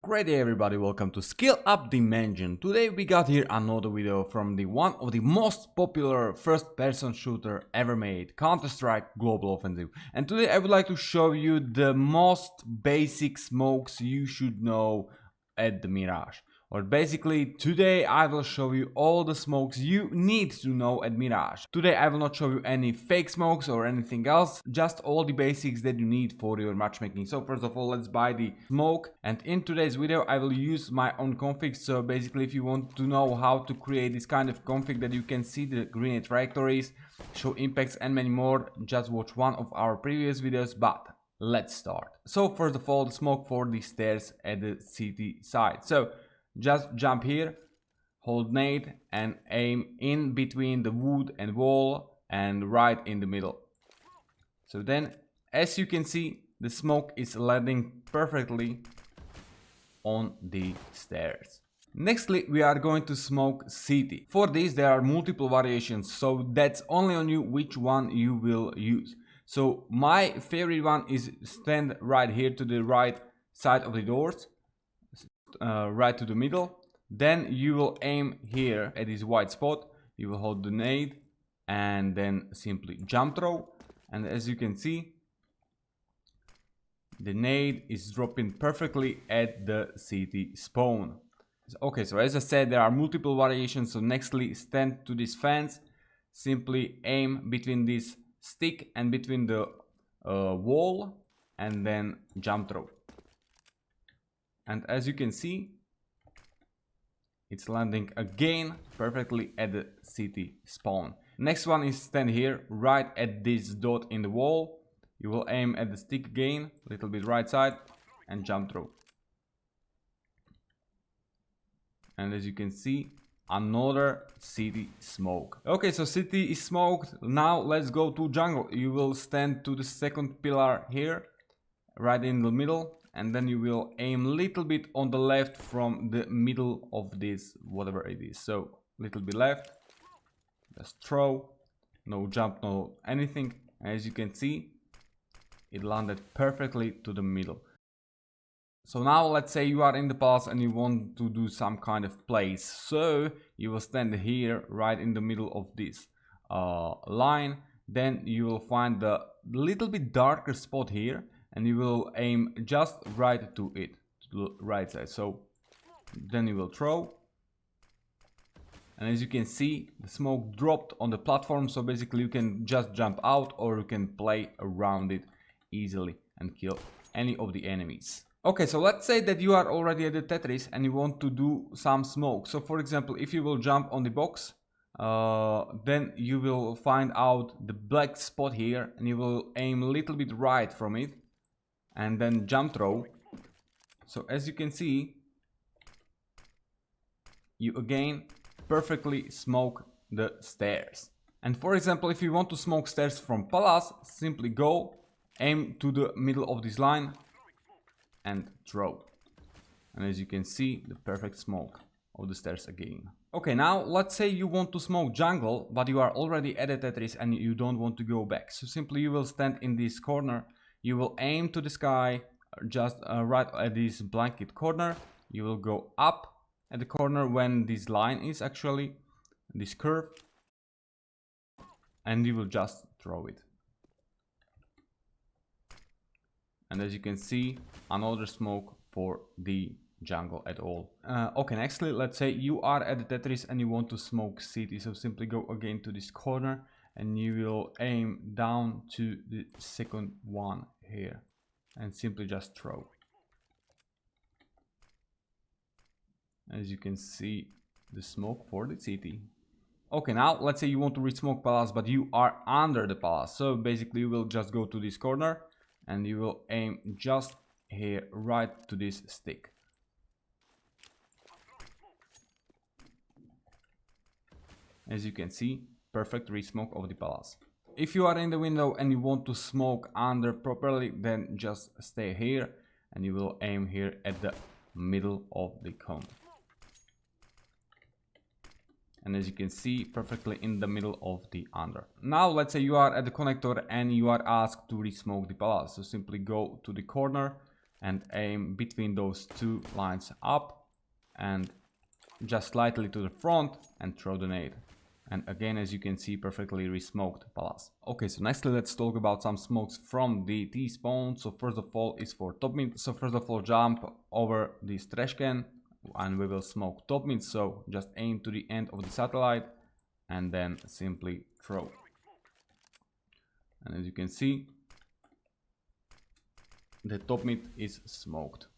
Great day everybody, welcome to SkillUp.dimension. Today we got here another video from the one of the most popular first-person shooter ever made, Counter-Strike Global Offensive. And today I would like to show you the most basic smokes you should know at the Mirage. Or basically, today I will show you all the smokes you need to know at Mirage. Today I will not show you any fake smokes or anything else, just all the basics that you need for your matchmaking. So first of all, let's buy the smoke, and in today's video I will use my own config. So basically, if you want to know how to create this kind of config that you can see the grenade trajectories, show impacts and many more, just watch one of our previous videos. But let's start. So first of all, the smoke for the stairs at the city side. So just jump here, hold nade and aim in between the wood and wall and right in the middle. So then, as you can see, the smoke is landing perfectly on the stairs. Nextly, we are going to smoke city. For this there are multiple variations, so that's only on you which one you will use. So my favorite one is stand right here to the right side of the doors. Right to the middle, then you will aim here at this white spot, you will hold the nade and then simply jump throw, and as you can see, the nade is dropping perfectly at the city spawn. Okay, so as I said, there are multiple variations. So nextly, stand to this fence, simply aim between this stick and between the wall and then jump throw. And as you can see, it's landing again perfectly at the city spawn. Next one is stand here right at this dot in the wall. You will aim at the stick again, a little bit right side, and jump throw. And as you can see, another city smoke. Okay, so city is smoked. Now let's go to jungle. You will stand to the second pillar here, right in the middle. And then you will aim a little bit on the left from the middle of this, whatever it is. So little bit left, just throw, no jump, no anything. As you can see, it landed perfectly to the middle. So now let's say you are in the pass and you want to do some kind of plays. So you will stand here right in the middle of this line. Then you will find the little bit darker spot here. And you will aim just right to it, to the right side. So then you will throw. And as you can see, the smoke dropped on the platform. So basically you can just jump out or you can play around it easily and kill any of the enemies. Okay, so let's say that you are already at the Tetris and you want to do some smoke. So for example, if you will jump on the box, then you will find out the black spot here and you will aim a little bit right from it. And then jump throw. So as you can see, you again perfectly smoke the stairs. And for example, if you want to smoke stairs from palace, simply go, aim to the middle of this line and throw. And as you can see, the perfect smoke of the stairs again. Okay, now let's say you want to smoke jungle, but you are already at a Tetris and you don't want to go back. So simply you will stand in this corner. You will aim to the sky, just right at this blanket corner. You will go up at the corner when this line is actually this curve. And you will just throw it. And as you can see, another smoke for the jungle at all. Okay, nextly, let's say you are at the Tetris and you want to smoke city. So simply go again to this corner. And you will aim down to the second one here and simply just throw. As you can see, the smoke for the city. Okay, now let's say you want to reach smoke palace, but you are under the palace. So basically you will just go to this corner and you will aim just here right to this stick. As you can see, perfect re-smoke of the palace. If you are in the window and you want to smoke under properly, then just stay here and you will aim here at the middle of the cone. And as you can see, perfectly in the middle of the under. Now let's say you are at the connector and you are asked to re-smoke the palace. So simply go to the corner and aim between those two lines up and just slightly to the front and throw the nade. And again, as you can see, perfectly resmoked palace. Okay, so nextly let's talk about some smokes from the T-spawn. So first of all is for top mid. So first of all, jump over this trash can and we will smoke top mid. So just aim to the end of the satellite and then simply throw. And as you can see, the top mid is smoked.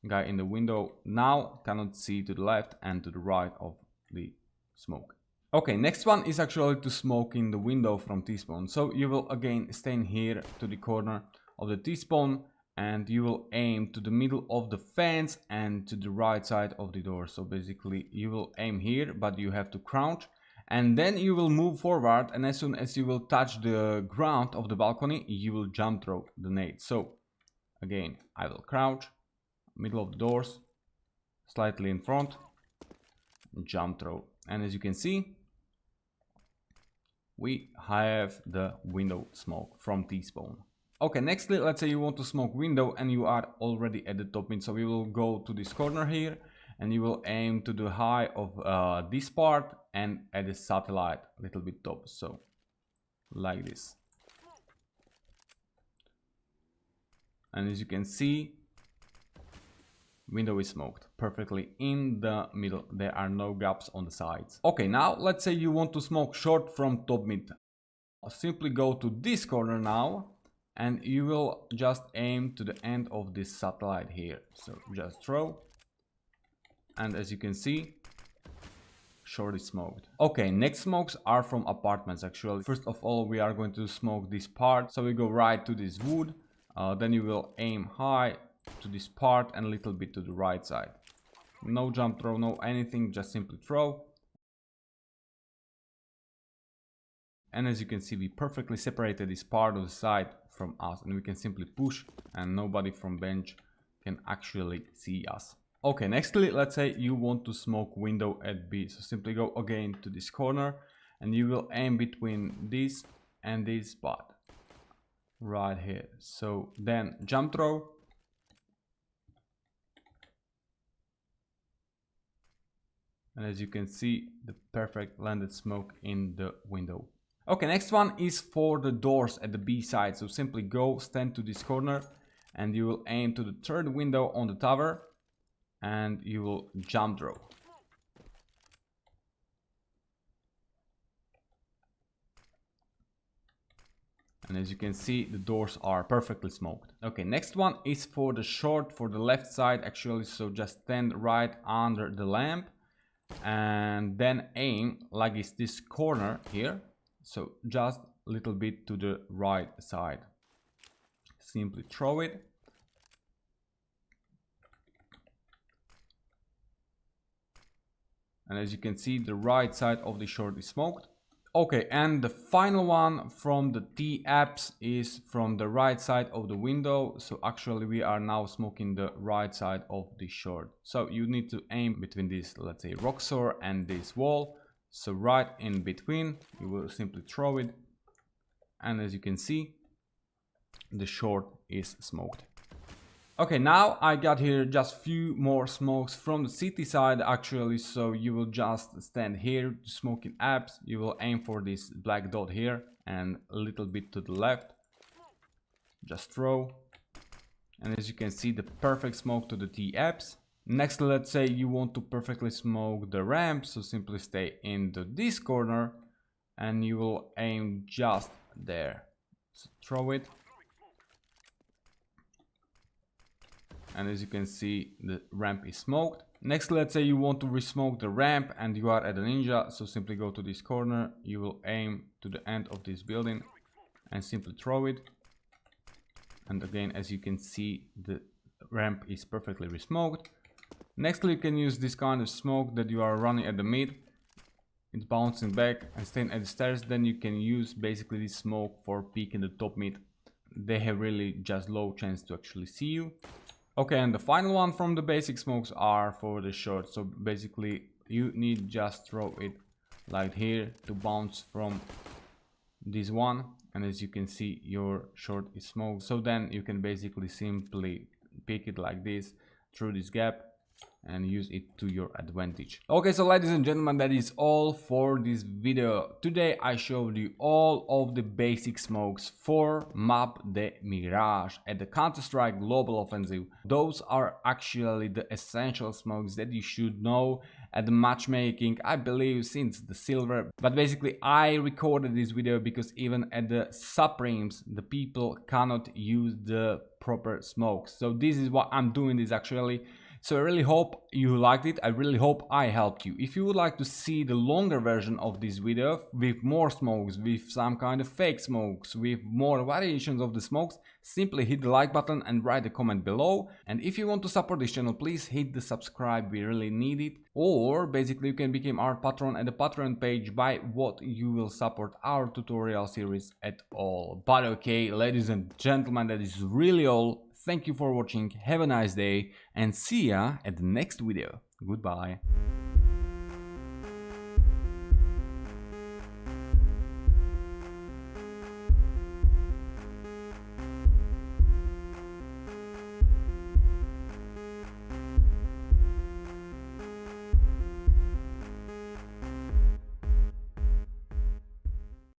Guy in the window now cannot see to the left and to the right of the smoke. Okay, next one is actually to smoke in the window from T-spawn. So you will again stand here to the corner of the T-spawn and you will aim to the middle of the fence and to the right side of the door. So basically you will aim here, but you have to crouch and then you will move forward, and as soon as you will touch the ground of the balcony, you will jump throw the nade. So again, I will crouch, middle of the doors, slightly in front, jump throw. And as you can see, we have the window smoke from T-spawn. Okay, nextly, let's say you want to smoke window and you are already at the top mid. So we will go to this corner here and you will aim to the high of this part and at the satellite a little bit top. So like this. And as you can see, window is smoked perfectly in the middle. There are no gaps on the sides. Okay, now let's say you want to smoke short from top mid. Simply go to this corner now and you will just aim to the end of this satellite here. So just throw. And as you can see, short is smoked. Okay, next smokes are from apartments actually. First of all, we are going to smoke this part. So we go right to this wood. Then you will aim high to this part and a little bit to the right side. No jump throw, no anything, just simply throw. And as you can see, we perfectly separated this part of the side from us and we can simply push and nobody from bench can actually see us. Okay, nextly, let's say you want to smoke window at B. So simply go again to this corner and you will aim between this and this spot right here. So then jump throw. And as you can see, the perfect landed smoke in the window. Okay, next one is for the doors at the B side. So simply go stand to this corner and you will aim to the third window on the tower and you will jump throw. And as you can see, the doors are perfectly smoked. Okay, next one is for the short, for the left side actually. So just stand right under the lamp and then aim like it's this corner here. So just a little bit to the right side. Simply throw it. And as you can see, the right side of the short is smoked. Okay, and the final one from the T apps is from the right side of the window. So actually we are now smoking the right side of the short. So you need to aim between this, let's say, Roxor and this wall. So right in between, you will simply throw it. And as you can see, the short is smoked. Okay, now I got here just few more smokes from the city side actually. So you will just stand here to smoking apps. You will aim for this black dot here and a little bit to the left. Just throw. And as you can see, the perfect smoke to the T apps. Next, let's say you want to perfectly smoke the ramp. So simply stay into this corner and you will aim just there. So throw it. And as you can see, the ramp is smoked. Next, let's say you want to resmoke the ramp and you are at a ninja. So simply go to this corner. You will aim to the end of this building and simply throw it. And again, as you can see, the ramp is perfectly resmoked. Next, you can use this kind of smoke that you are running at the mid. It's bouncing back and staying at the stairs. Then you can use basically this smoke for peeking the top mid. They have really just low chance to actually see you. Okay, and the final one from the basic smokes are for the short. So basically you need just throw it like here to bounce from this one. And as you can see, your short is smoked. So then you can basically simply pick it like this through this gap and use it to your advantage. Okay, so ladies and gentlemen, that is all for this video. Today I showed you all of the basic smokes for map the Mirage at the Counter-Strike Global Offensive. Those are actually the essential smokes that you should know at the matchmaking, I believe, since the silver. But basically I recorded this video because even at the Supremes the people cannot use the proper smokes. So this is what I'm doing this actually. So I really hope you liked it. I really hope I helped you. If you would like to see the longer version of this video with more smokes, with some kind of fake smokes, with more variations of the smokes, simply hit the like button and write a comment below. And if you want to support this channel, please hit the subscribe, we really need it. Or basically you can become our patron at the Patreon page by what you will support our tutorial series at all. But okay, ladies and gentlemen, that is really all. Thank you for watching, have a nice day, and see ya at the next video. Goodbye.